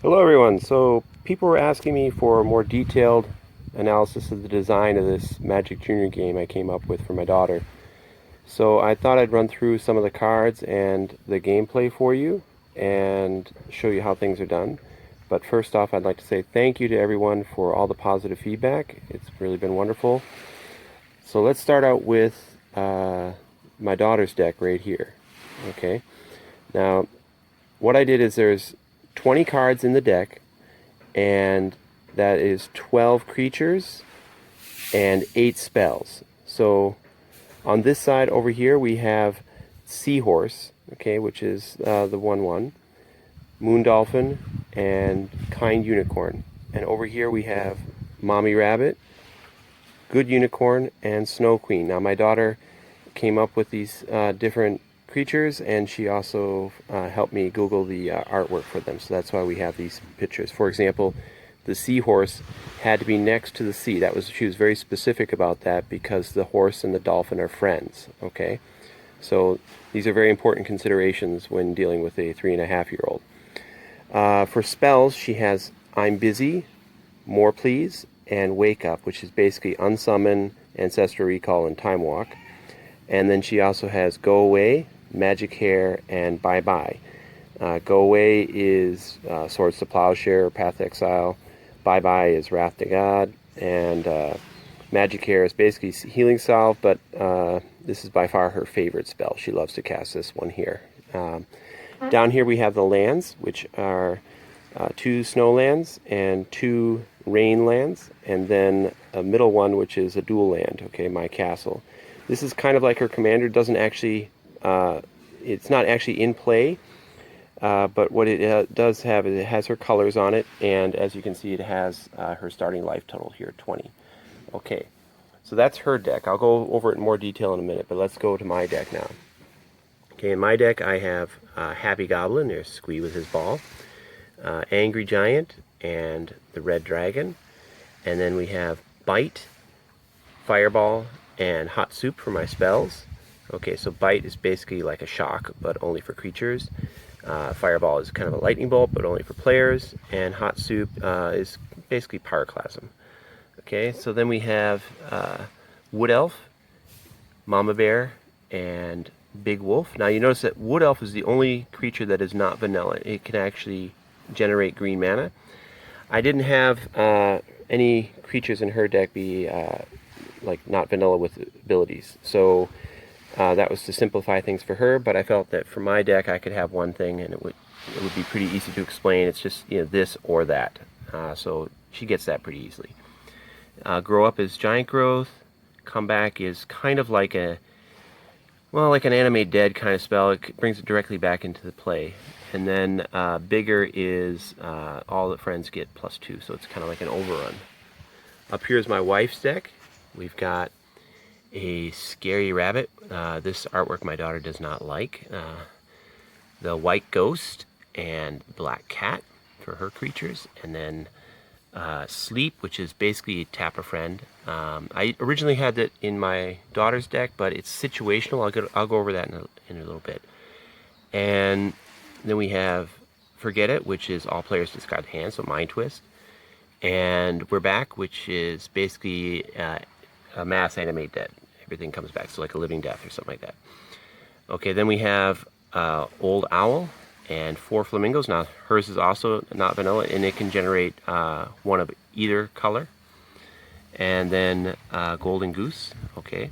Hello everyone. So people were asking me for a more detailed analysis of the design of this Magic Junior game I came up with for my daughter. So I thought I'd run through some of the cards and the gameplay for you and show you how things are done. But first off, I'd like to say thank you to everyone for all the positive feedback. It's really been wonderful. So let's start out with my daughter's deck right here. Okay. Now, what I did is there's 20 cards in the deck, and that is 12 creatures and 8 spells. So on this side over here we have Seahorse, okay, which is the 1/1, Moon Dolphin, and Kind Unicorn. And over here we have Mommy Rabbit, Good Unicorn, and Snow Queen. Now my daughter came up with these different creatures, and she also helped me Google the artwork for them. So that's why we have these pictures. For example, the seahorse had to be next to the sea. She was very specific about that because the horse and the dolphin are friends. Okay, so these are very important considerations when dealing with a 3.5-year-old. For spells, she has I'm Busy, More Please, and Wake Up, which is basically Unsummon, Ancestral Recall, and Time Walk. And then she also has Go Away, Magic Hair, and Bye Bye. Go Away is Swords to Plowshare, Path to Exile. Bye Bye is Wrath to God. And Magic Hair is basically Healing Salve, but this is by far her favorite spell. She loves to cast this one here. Down here we have the lands, which are 2 snow lands and 2 rain lands, and then a middle one, which is a dual land, okay, my castle. This is kind of like her commander. Doesn't actually, it's not actually in play, but what it does have is it has her colors on it, and as you can see, it has her starting life total here, 20. Okay, so that's her deck. I'll go over it in more detail in a minute, but let's go to my deck now. Okay, in my deck I have Happy Goblin, there's Squee with his ball, Angry Giant, and the Red Dragon, and then we have Bite, Fireball, and Hot Soup for my spells. Okay, so Bite is basically like a shock, but only for creatures. Fireball is kind of a lightning bolt, but only for players. And Hot Soup is basically Pyroclasm. Okay, so then we have Wood Elf, Mama Bear, and Big Wolf. Now you notice that Wood Elf is the only creature that is not vanilla. It can actually generate green mana. I didn't have any creatures in her deck be like not vanilla with abilities, so that was to simplify things for her. But I felt that for my deck I could have one thing, and it would be pretty easy to explain. It's just, you know, this or that, so she gets that pretty easily. Grow Up is Giant Growth. Comeback is kind of like like an Animate Dead kind of spell. It brings it directly back into the play. And then Bigger is all the friends get +2, so it's kind of like an overrun. Up here is my wife's deck. We've got a Scary Rabbit. This artwork my daughter does not like. The White Ghost and Black Cat for her creatures. And then Sleep, which is basically Tap a Friend. I originally had that in my daughter's deck, but it's situational. I'll go over that in a little bit. And then we have Forget It, which is all players discard hand, so Mind Twist. And We're Back, which is basically a mass animate dead. Everything comes back, so like a living death or something like that. Okay, then we have Old Owl and 4 Flamingos. Now hers is also not vanilla, and it can generate one of either color. And then Golden Goose, okay.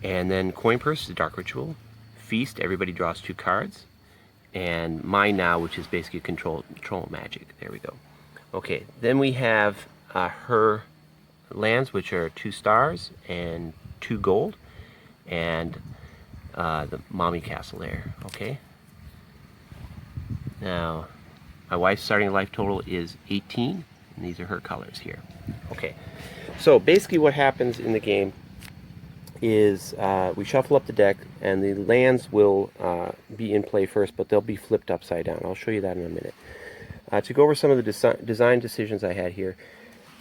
And then Coin Purse, the Dark Ritual. Feast, everybody draws 2 cards. And Mine Now, which is basically control magic. There we go. Okay, then we have her lands, which are 2 stars and 2 gold, and the Mommy Castle there. Okay. Now, my wife's starting life total is 18, and these are her colors here. Okay. So basically, what happens in the game is we shuffle up the deck, and the lands will be in play first, but they'll be flipped upside down. I'll show you that in a minute. To go over some of the design decisions I had here,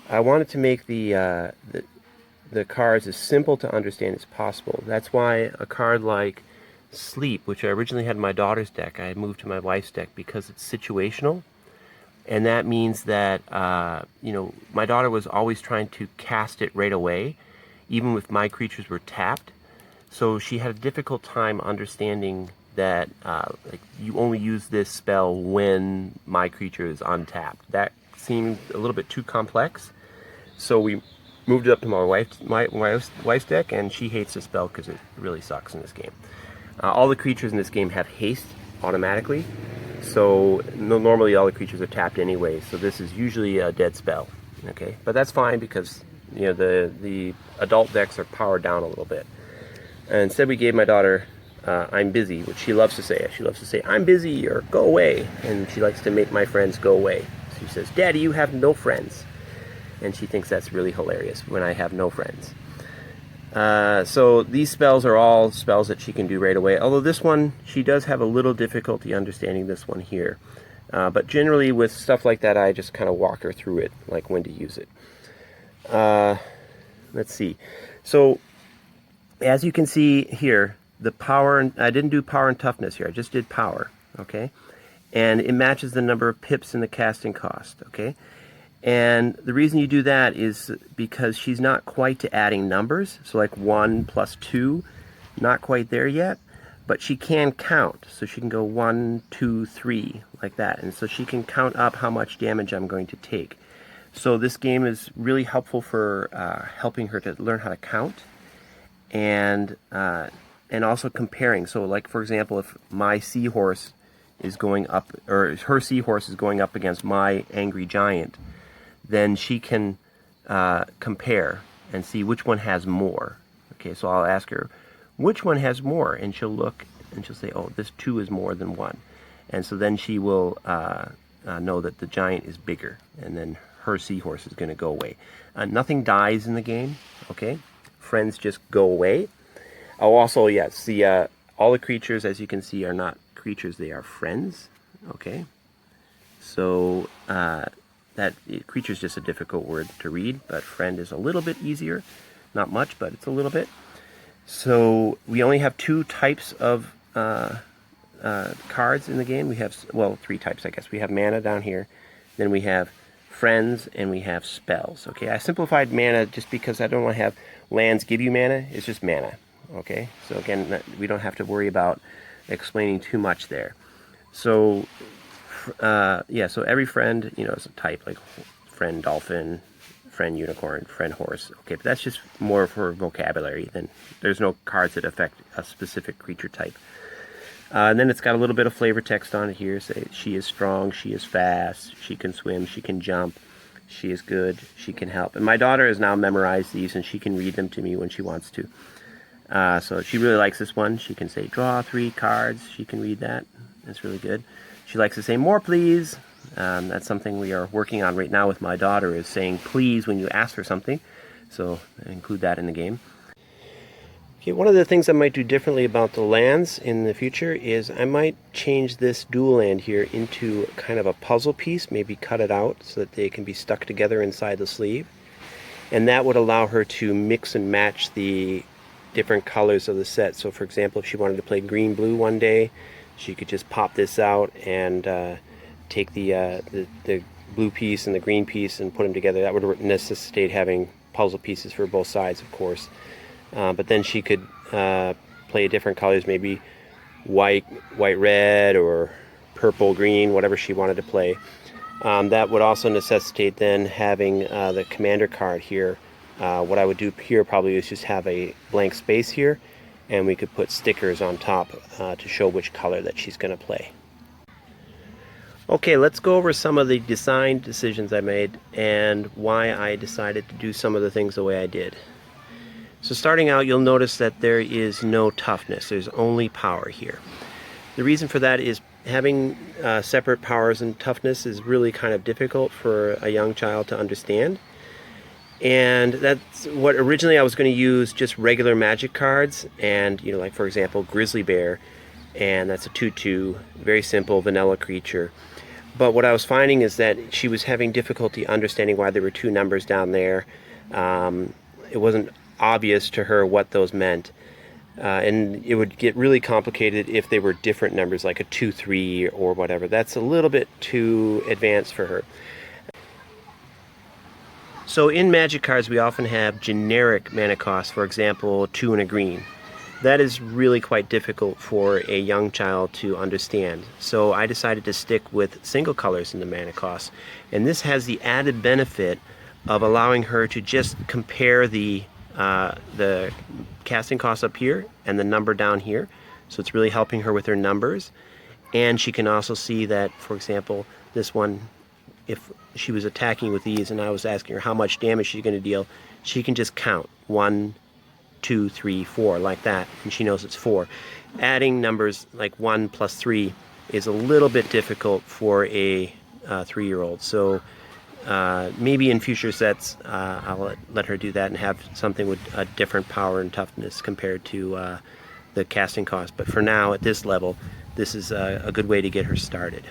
I wanted to make the cards as simple to understand as possible. That's why a card like Sleep, which I originally had in my daughter's deck, I moved to my wife's deck because it's situational, And that means that, my daughter was always trying to cast it right away, even if my creatures were tapped. So she had a difficult time understanding that you only use this spell when my creature is untapped. That seemed a little bit too complex. So we moved it up to my wife's deck, and she hates the spell because it really sucks in this game. All the creatures in this game have haste automatically. So normally all the creatures are tapped anyway, so this is usually a dead spell. Okay, but that's fine because the adult decks are powered down a little bit. And instead we gave my daughter I'm busy, which she loves to say. She loves to say I'm busy or go away, and she likes to make my friends go away. She says, "Daddy, you have no friends," and she thinks that's really hilarious when I have no friends. So these spells are all spells that she can do right away, although this one, she does have a little difficulty understanding this one here. But generally with stuff like that, I just kind of walk her through it, like when to use it. Let's see. So as you can see here, the power, I didn't do power and toughness here, I just did power, okay? And it matches the number of pips in the casting cost, okay? And the reason you do that is because she's not quite to adding numbers, so like 1 plus 2, not quite there yet, but she can count, so she can go 1, 2, 3, like that, and so she can count up how much damage I'm going to take. So this game is really helpful for helping her to learn how to count, and also comparing. So like, for example, if my seahorse is going up, or her seahorse is going up against my angry giant, then she can compare and see which one has more. Okay, so I'll ask her, which one has more? And she'll look and she'll say, oh, this 2 is more than 1. And so then she will know that the giant is bigger, and then her seahorse is going to go away. Nothing dies in the game, okay? Friends just go away. Oh, also, yes, all the creatures, as you can see, are not creatures, they are friends, okay? So, that creature is just a difficult word to read, but friend is a little bit easier. Not much, but it's a little bit. So we only have 2 types of cards in the game. We have, well, 3 types, I guess. We have mana down here, then we have friends, and we have spells. Okay, I simplified mana just because I don't want to have lands give you mana. It's just mana. Okay, so again, we don't have to worry about explaining too much there. So so every friend, is a type, like friend dolphin, friend unicorn, friend horse. Okay, but that's just more for vocabulary. Then there's no cards that affect a specific creature type. And then it's got a little bit of flavor text on it here. Say she is strong, she is fast, she can swim, she can jump, she is good, she can help. And my daughter has now memorized these, and she can read them to me when she wants to. So she really likes this one. She can say draw 3 cards. She can read that. That's really good. She likes to say more please. That's something we are working on right now with my daughter, is saying please when you ask for something. So I include that in the game. Okay, one of the things I might do differently about the lands in the future is I might change this dual land here into kind of a puzzle piece, maybe cut it out so that they can be stuck together inside the sleeve. And that would allow her to mix and match the different colors of the set. So for example, if she wanted to play green-blue one day, she could just pop this out and take the blue piece and the green piece and put them together. That would necessitate having puzzle pieces for both sides, of course. But then she could play different colors, maybe white, red, or purple, green, whatever she wanted to play. That would also necessitate then having the commander card here. What I would do here probably is just have a blank space here, and we could put stickers on top to show which color that she's going to play. Okay, let's go over some of the design decisions I made and why I decided to do some of the things the way I did. So starting out, you'll notice that there is no toughness. There's only power here. The reason for that is having separate powers and toughness is really kind of difficult for a young child to understand. And that's what originally I was going to use, just regular magic cards, and like for example Grizzly Bear, and that's a 2/2, very simple vanilla creature. But what I was finding is that she was having difficulty understanding why there were 2 numbers down there. It wasn't obvious to her what those meant. And it would get really complicated if they were different numbers, like a 2, 3, or whatever. That's a little bit too advanced for her. So in Magic cards, we often have generic mana costs, for example, 2 and a green. That is really quite difficult for a young child to understand. So I decided to stick with single colors in the mana costs. And this has the added benefit of allowing her to just compare the casting costs up here and the number down here. So it's really helping her with her numbers. And she can also see that, for example, this one, if she was attacking with these and I was asking her how much damage she's going to deal, she can just count 1, 2, 3, 4, like that, and she knows it's 4. Adding numbers like 1 plus 3 is a little bit difficult for a 3-year-old. So maybe in future sets I'll let her do that and have something with a different power and toughness compared to the casting cost. But for now, at this level, this is a good way to get her started.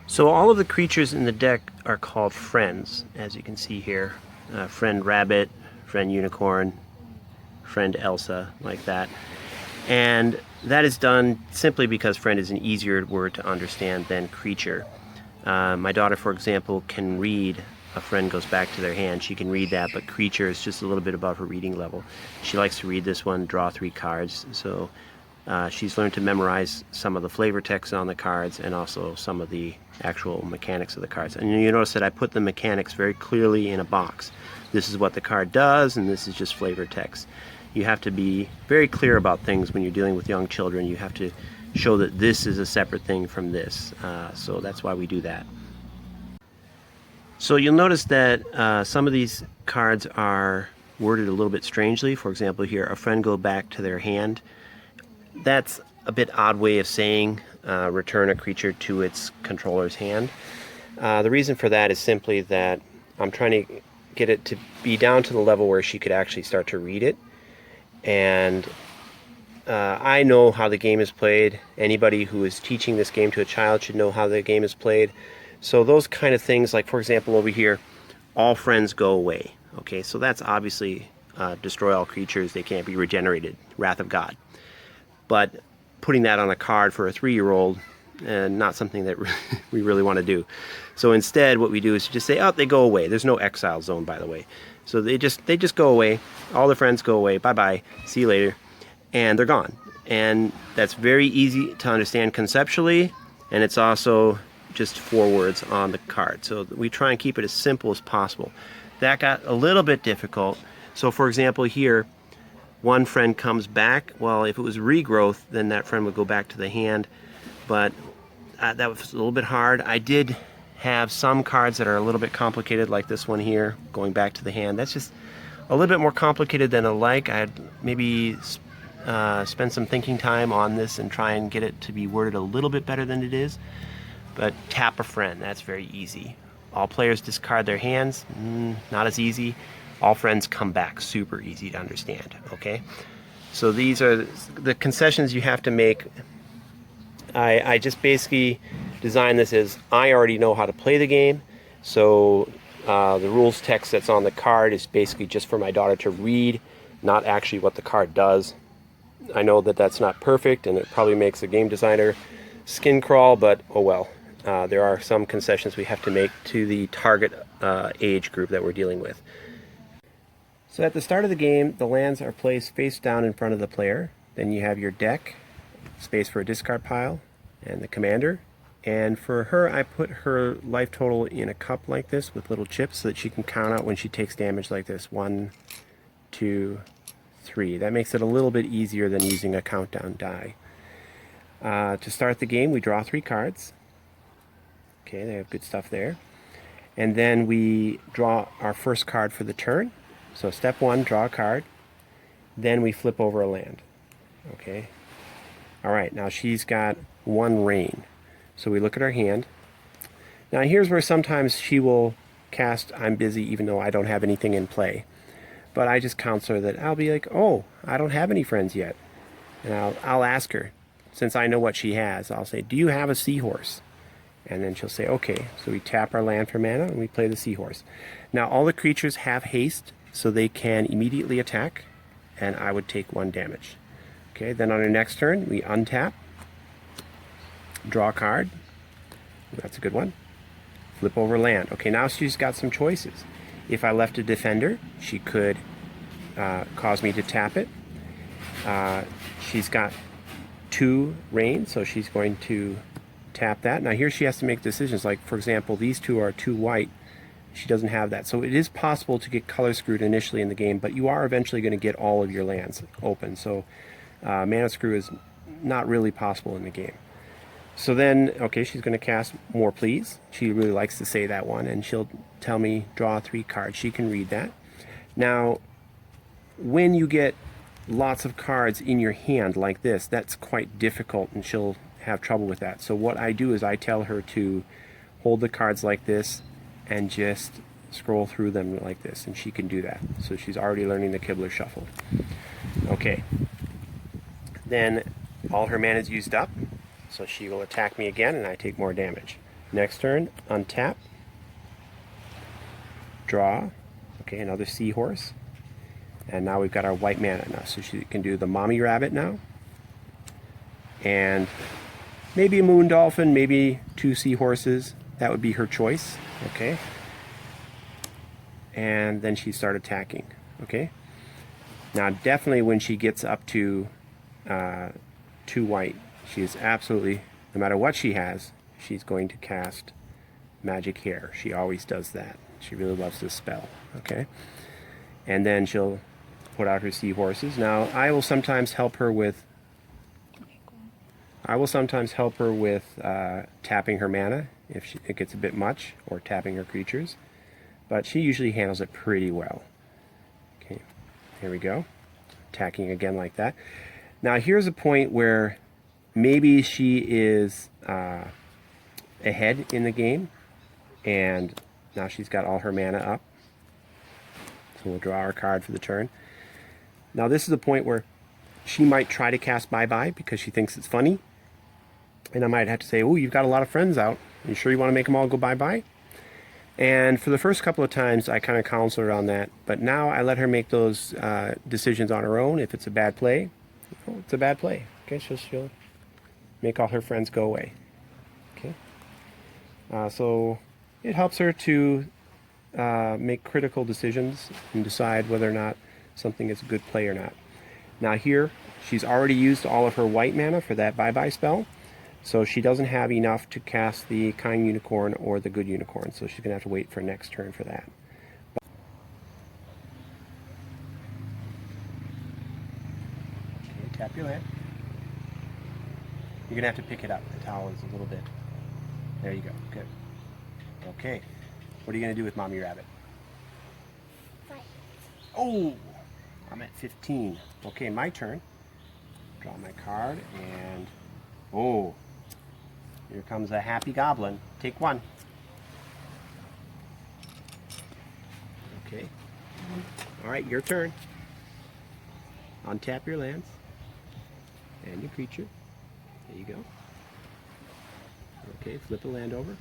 So all of the creatures in the deck are called friends, as you can see here. Friend Rabbit, Friend Unicorn, Friend Elsa, like that. And that is done simply because friend is an easier word to understand than creature. My daughter, for example, can read a friend goes back to their hand. She can read that, but creature is just a little bit above her reading level. She likes to read this one, draw 3 cards. So she's learned to memorize some of the flavor text on the cards and also some of the actual mechanics of the cards. And you notice that I put the mechanics very clearly in a box. This is what the card does, and this is just flavor text. You have to be very clear about things when you're dealing with young children. You have to show that this is a separate thing from this. So that's why we do that. So you'll notice that some of these cards are worded a little bit strangely. For example, here, a friend go back to their hand. That's a bit odd way of saying return a creature to its controller's hand. The reason for that is simply that I'm trying to get it to be down to the level where she could actually start to read it. And I know how the game is played. Anybody who is teaching this game to a child should know how the game is played. So those kind of things, like for example over here, all friends go away. Okay, so that's obviously destroy all creatures, they can't be regenerated, wrath of God. But putting that on a card for a 3-year-old, not something that we really want to do. So instead what we do is just say, oh, they go away. There's no exile zone, by the way. So they just go away. All the friends go away. Bye-bye. See you later. And they're gone. And that's very easy to understand conceptually, and it's also just 4 words on the card. So we try and keep it as simple as possible. That got a little bit difficult. So for example here, one friend comes back. Well, if it was regrowth, then that friend would go back to the hand. But that was a little bit hard. I did have some cards that are a little bit complicated, like this one here, going back to the hand. That's just a little bit more complicated than I like. I'd maybe spend some thinking time on this and try and get it to be worded a little bit better than it is. But tap a friend, that's very easy. All players discard their hands, not as easy. All friends come back, super easy to understand, okay? So these are the concessions you have to make. I just basically designed this as I already know how to play the game, so the rules text that's on the card is basically just for my daughter to read, not actually what the card does. I know that that's not perfect, and it probably makes a game designer skin crawl, but oh well. There are some concessions we have to make to the target age group that we're dealing with. So at the start of the game, the lands are placed face down in front of the player. Then you have your deck, space for a discard pile, and the commander. And for her, I put her life total in a cup like this with little chips so that she can count out when she takes damage like this. 1, 2, 3. That makes it a little bit easier than using a countdown die. To start the game, we draw 3 cards. Okay, they have good stuff there. And then we draw our first card for the turn. So step 1, draw a card. Then we flip over a land. Okay. Alright, now she's got 1 rain. So we look at our hand. Now here's where sometimes she will cast I'm busy even though I don't have anything in play. But I just counsel her that I'll be like, oh, I don't have any friends yet. And I'll ask her, since I know what she has, I'll say, do you have a seahorse? And then she'll say, okay. So we tap our land for mana and we play the seahorse. Now all the creatures have haste, so they can immediately attack, and I would take 1 damage. Okay, then on our next turn, we untap, draw a card. That's a good one. Flip over land. Okay, now she's got some choices. If I left a defender, she could cause me to tap it. She's got 2 rain, so she's going to tap that. Now here she has to make decisions. Like, for example, these 2 are 2 white. She doesn't have that. So it is possible to get color screwed initially in the game, but you are eventually going to get all of your lands open. So mana screw is not really possible in the game. So then, okay, she's going to cast More Please. She really likes to say that one, and she'll tell me, draw 3 cards. She can read that. Now, when you get lots of cards in your hand like this, that's quite difficult, and she'll have trouble with that. So what I do is I tell her to hold the cards like this and just scroll through them like this, and she can do that. So she's already learning the Kibler Shuffle. Okay. Then all her mana is used up, so she will attack me again, and I take more damage. Next turn, untap, draw. Okay, another seahorse. And now we've got our white mana now, so she can do the mommy rabbit now. And maybe a moon dolphin, maybe 2 seahorses. That would be her choice. Okay. And then she starts attacking. Okay. Now definitely when she gets up to 2 white, she is absolutely, no matter what she has, she's going to cast Magic Hair. She always does that. She really loves this spell. Okay. And then she'll put out her seahorses. Now I will sometimes help her with tapping her mana if it gets a bit much, or tapping her creatures, but she usually handles it pretty well. Okay, here we go, attacking again like that. Now here's a point where maybe she is ahead in the game, and now she's got all her mana up, so we'll draw our card for the turn. Now this is a point where she might try to cast bye-bye because she thinks it's funny, and I might have to say, oh, you've got a lot of friends out. You sure you want to make them all go bye-bye? And for the first couple of times, I kind of counsel her on that. But now I let her make those decisions on her own. If it's a bad play, oh, it's a bad play. Okay, she'll make all her friends go away. Okay. So it helps her to make critical decisions and decide whether or not something is a good play or not. Now here, she's already used all of her white mana for that bye-bye spell. So she doesn't have enough to cast the Kind Unicorn or the Good Unicorn, so she's going to have to wait for next turn for that. Okay, tap your land. You're going to have to pick it up. The towel is a little bit... There you go. Good. Okay. What are you going to do with Mommy Rabbit? Fight. Oh! I'm at 15. Okay, my turn. Draw my card, and... Oh! Here comes a happy goblin. Take 1. Okay. Alright, your turn. Untap your lands. And your creature. There you go. Okay, flip a land over.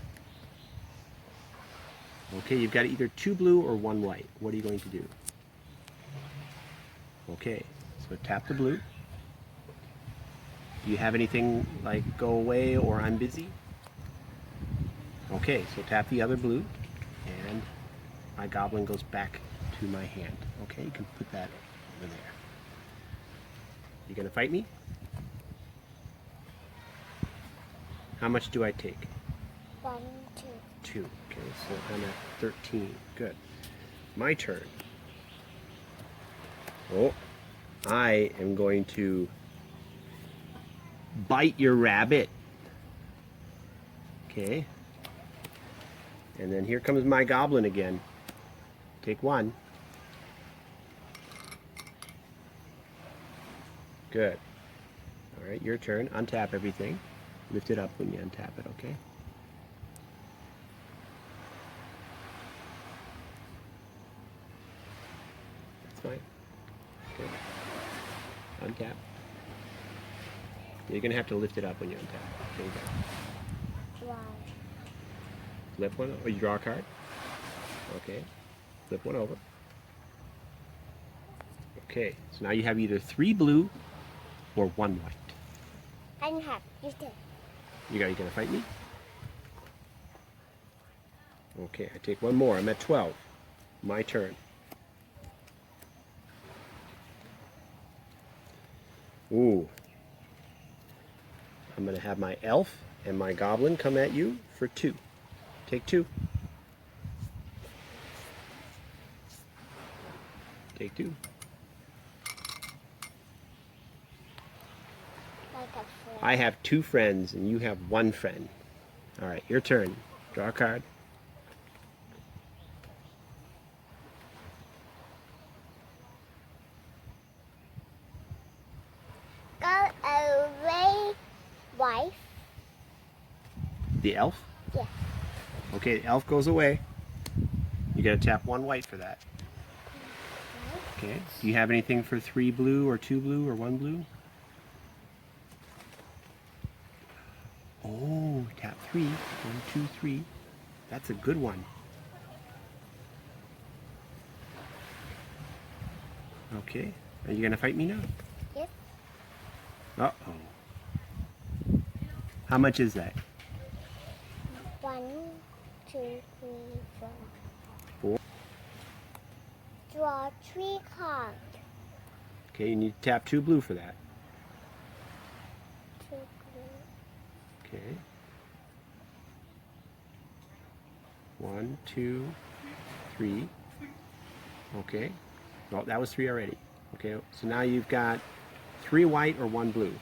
Okay, you've got either 2 blue or 1 white. What are you going to do? Okay, so tap the blue. Do you have anything like go away or I'm busy? Okay, so tap the other blue, and my goblin goes back to my hand. Okay, you can put that over there. You gonna fight me? How much do I take? 1, 2. 2. Okay, so I'm at 13. Good. My turn. Oh, I am going to bite your rabbit. Okay. And then here comes my goblin again. Take 1. Good. Alright, your turn. Untap everything. Lift it up when you untap it, okay? That's fine. Okay. Untap. You're going to have to lift it up when you untap. There you go. Why? Flip one, or you draw a card. Okay. Flip one over. Okay, so now you have either 3 blue or 1 white. I don't have. You do. You gonna fight me? Okay, I take 1 more. I'm at 12. My turn. Ooh. I'm gonna have my elf and my goblin come at you for 2. Take 2. Take 2. Like a friend. I have 2 friends and you have 1 friend. All right, your turn. Draw a card. Go away, wife. The elf? Yeah. Okay, the elf goes away. You gotta tap 1 white for that. Okay. Do you have anything for 3 blue or 2 blue or 1 blue? Oh, tap 3. 1, 2, 3. That's a good one. Okay. Are you gonna fight me now? Yes. Uh-oh. How much is that? 1, 2, 3, 4. 4. Draw 3 cards. Okay, you need to tap 2 blue for that. 2 blue. Okay. 1, 2, 3. Okay. Well, that was 3 already. Okay, so now you've got 3 white or 1 blue.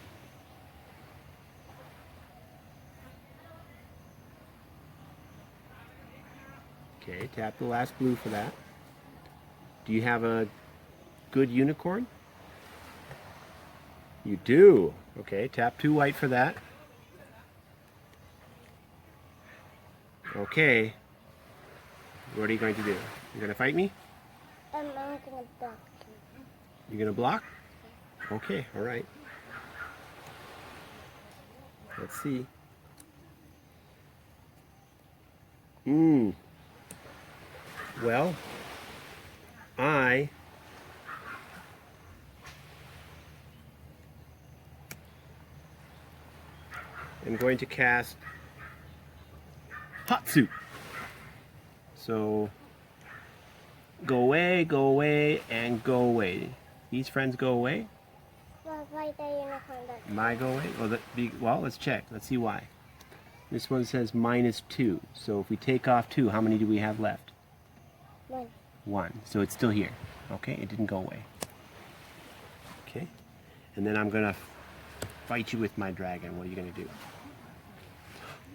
Okay, tap the last blue for that. Do you have a good unicorn? You do. Okay, tap 2 white for that. Okay. What are you going to do? You're going to fight me? I'm not gonna block you. You're going to block? Okay, all right. Let's see. Well, I am going to cast Hot Soup. So go away, and go away. These friends go away. Why the unicorn does? My go away? Well, let's check. Let's see why. This one says -2. So if we take off 2, how many do we have left? 1. 1. So it's still here. Okay, it didn't go away. Okay. And then I'm going to fight you with my dragon. What are you going to do?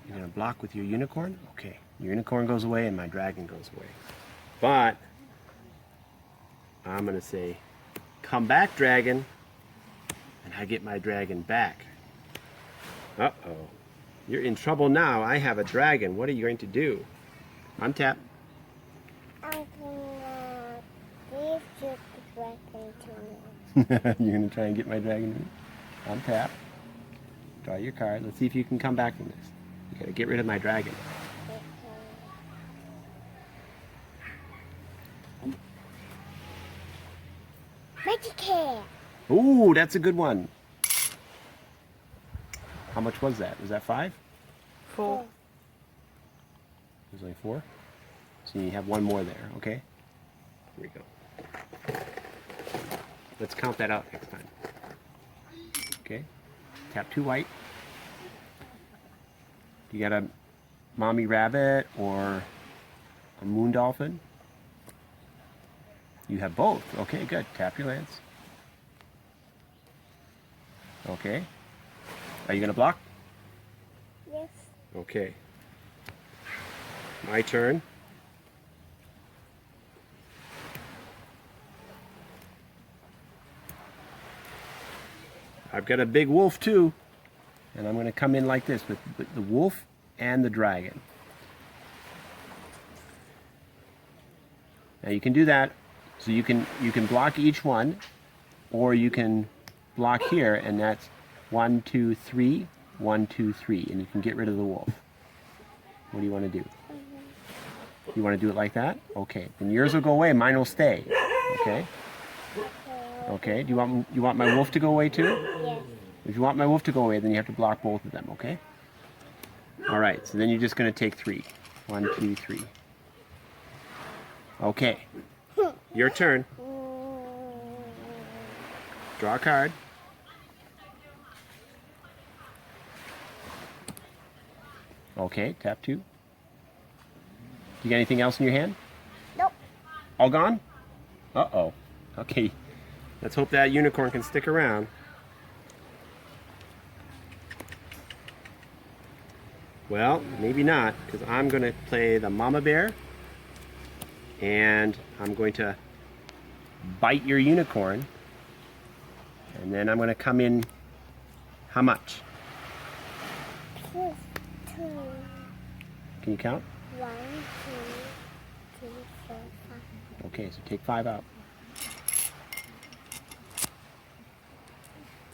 You're going to block with your unicorn? Okay. Your unicorn goes away and my dragon goes away. But I'm going to say, come back, dragon. And I get my dragon back. Uh-oh. You're in trouble now. I have a dragon. What are you going to do? Untap. I'm gonna give you the dragon to me. You're going to try and get my dragon. Untap. Draw your card. Let's see if you can come back from this. You got to get rid of my dragon. Magic hair. Ooh, that's a good one. How much was that? Was that 5? 4. It was only 4? So you have 1 more there, okay? Here we go. Let's count that out next time. Okay? Tap 2 white. You got a mommy rabbit or a moon dolphin? You have both. Okay, good. Tap your lands. Okay. Are you going to block? Yes. Okay. My turn. I've got a big wolf too. And I'm going to come in like this with the wolf and the dragon. Now you can do that. So you can block each one, or you can block here, and that's 1, 2, 3, 1, 2, 3, and you can get rid of the wolf. What do you want to do? You want to do it like that? Okay. Then yours will go away, mine will stay. Okay? Okay. Do you want my wolf to go away too? Yes. If you want my wolf to go away, then you have to block both of them. Okay. All right. So then you're just going to take 3. 1, 2, 3. Okay. Your turn. Draw a card. Okay, tap 2. You got anything else in your hand? Nope. All gone? Uh-oh. Okay. Let's hope that unicorn can stick around. Well, maybe not, because I'm going to play the mama bear. And I'm going to bite your unicorn. And then I'm going to come in, how much? 2. Can you count? 1, 2, 3, 4, 5. Okay, so take 5 out.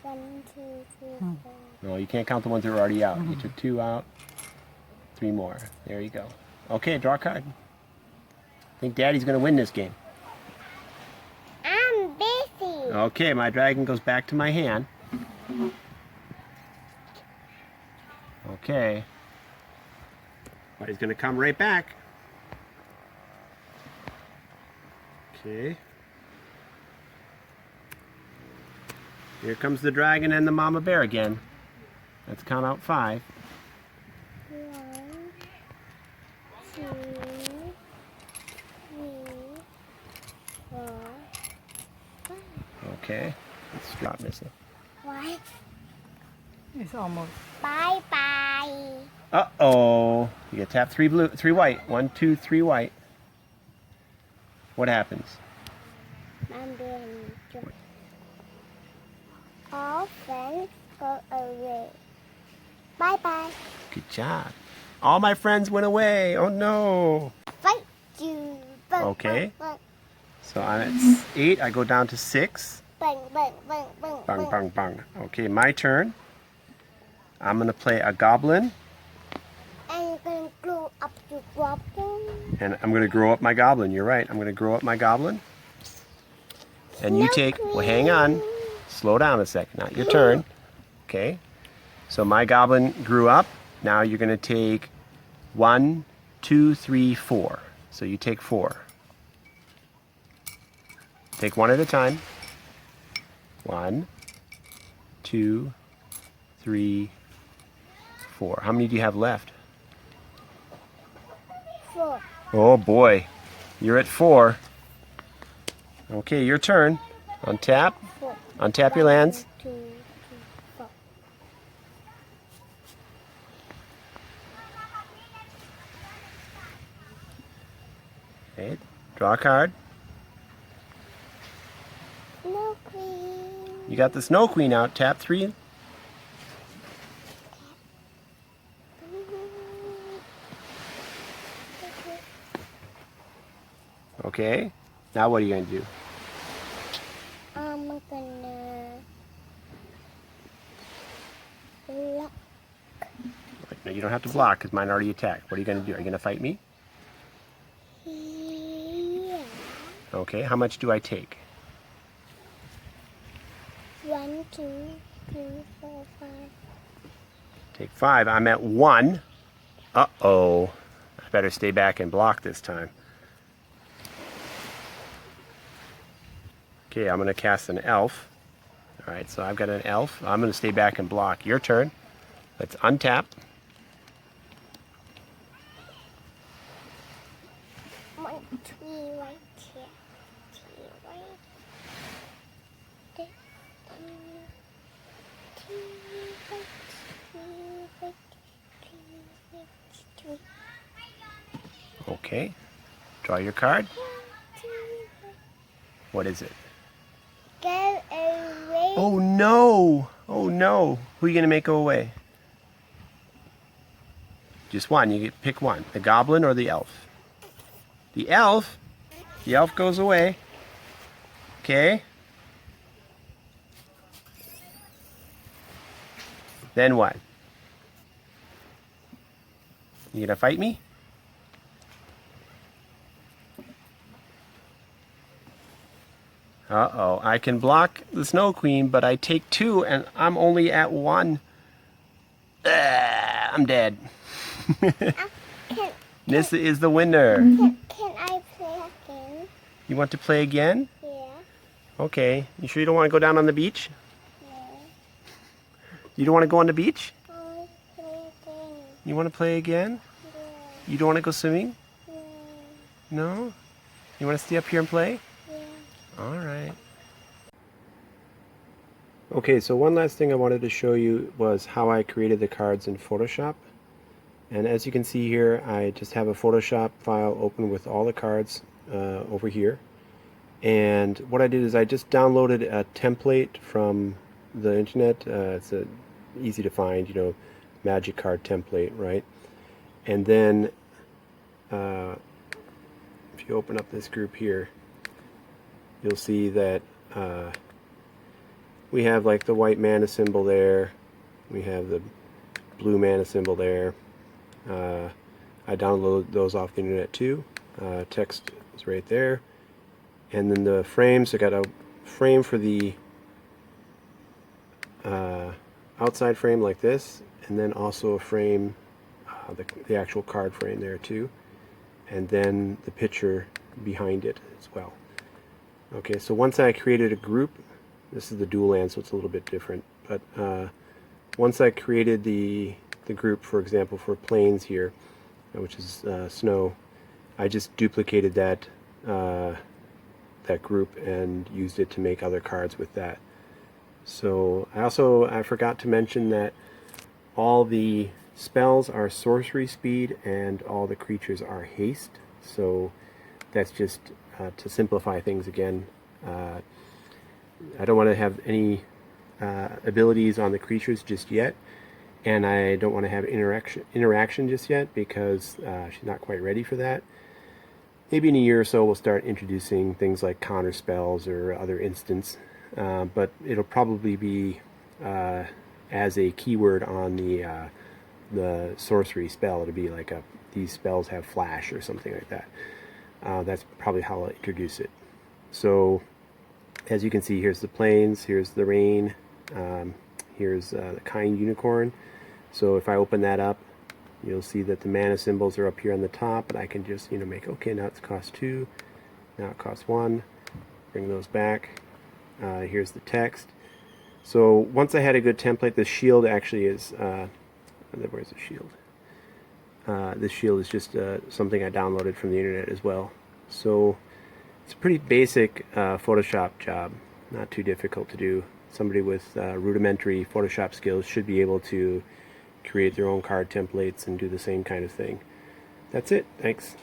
1, 2, 3, 4. No, you can't count the ones that are already out. You took 2 out, 3 more. There you go. Okay, draw a card. I think Daddy's going to win this game. I'm busy. Okay, my dragon goes back to my hand. Okay. But he's going to come right back. Okay. Here comes the dragon and the mama bear again. Let's count out 5. 1, 2, 3, 4, 5. Okay. Let's drop missing. What? It's almost. Bye bye. Uh-oh. You get tap 3 blue, 3 white. 1, 2, 3 white. What happens? I'm being drunk. All friends go away. Bye bye. Good job. All my friends went away. Oh no. Fight you. Bang, Okay. Bang, So I'm at 8. I go down to 6. bang, bang, bang, bang, bang. Bang, bang, bang. Okay, my turn. I'm going to play a goblin. And you're going to grow up to goblin. And I'm going to grow up my goblin. You're right. I'm going to grow up my goblin. And you take, well, hang on. Slow down a second. Not your turn. Okay. So my goblin grew up. Now you're going to take 1, 2, 3, 4. So you take 4. Take 1 at a time. 1, 2, 3, 4. How many do you have left? 4. Oh boy, you're at 4. Okay, your turn. Untap. 4. Untap your lands. 1, 2, 3, 4. Okay, draw a card. No queen. You got the Snow Queen out. Tap 3. Okay. Now what are you going to do? I'm gonna lock. No, you don't have to block because mine already attacked. What are you going to do? Are you going to fight me? Yeah. Okay, how much do I take? 1, 2, 3, 4, 5. Take 5. I'm at 1. Uh-oh. I better stay back and block this time. Okay, I'm going to cast an elf. All right, so I've got an elf. I'm going to stay back and block. Your turn. Let's untap. 1, 3 right here. 3 right there. 3 right, 3 right, 3 right, 3. Okay. Draw your card. 1, 2 right. What is it? Go away. Oh no! Oh no! Who are you going to make go away? Just one. You get pick one. The goblin or the elf? The elf? The elf goes away. Okay. Then what? You gonna fight me? Uh-oh, I can block the Snow Queen, but I take 2 and I'm only at 1. I'm dead. Can, Nissa is the winner. can I play again? You want to play again? Yeah. Okay. You sure you don't want to go down on the beach? No. You don't want to go on the beach? I want to play again. You want to play again? Yeah. You don't want to go swimming? No. No? You want to stay up here and play? Yeah. Alright. Okay, so one last thing I wanted to show you was how I created the cards in Photoshop. And as you can see here, I just have a Photoshop file open with all the cards over here. And what I did is I just downloaded a template from the internet. It's easy to find, you know, magic card template, right? And then if you open up this group here, you'll see that we have like the white mana symbol there. We have the blue mana symbol there. I downloaded those off the internet too. Text is right there. And then the frames, I got a frame for the outside frame like this, and then also a frame, the actual card frame there too, and then the picture behind it as well. Okay, so once I created a group, this is the dual land, so it's a little bit different, but once I created the group, for example, for plains here, which is snow, I just duplicated that that group and used it to make other cards with that. So I forgot to mention that all the spells are sorcery speed and all the creatures are haste. So that's just to simplify things again. I don't want to have any abilities on the creatures just yet, and I don't want to have interaction just yet because she's not quite ready for that. Maybe in a year or so we'll start introducing things like counter spells or other instants, but it'll probably be as a keyword on the sorcery spell. It'll be like these spells have flash or something like that. That's probably how I'll introduce it. So as you can see, here's the plains, here's the rain, here's the kind unicorn. So if I open that up, you'll see that the mana symbols are up here on the top, and I can just, you know, make, okay, now it's cost 2, now it costs 1, bring those back. Here's the text. So once I had a good template, the shield actually is, where's the shield? This shield is just something I downloaded from the internet as well. So it's a pretty basic Photoshop job, not too difficult to do. Somebody with rudimentary Photoshop skills should be able to create their own card templates and do the same kind of thing. That's it. Thanks.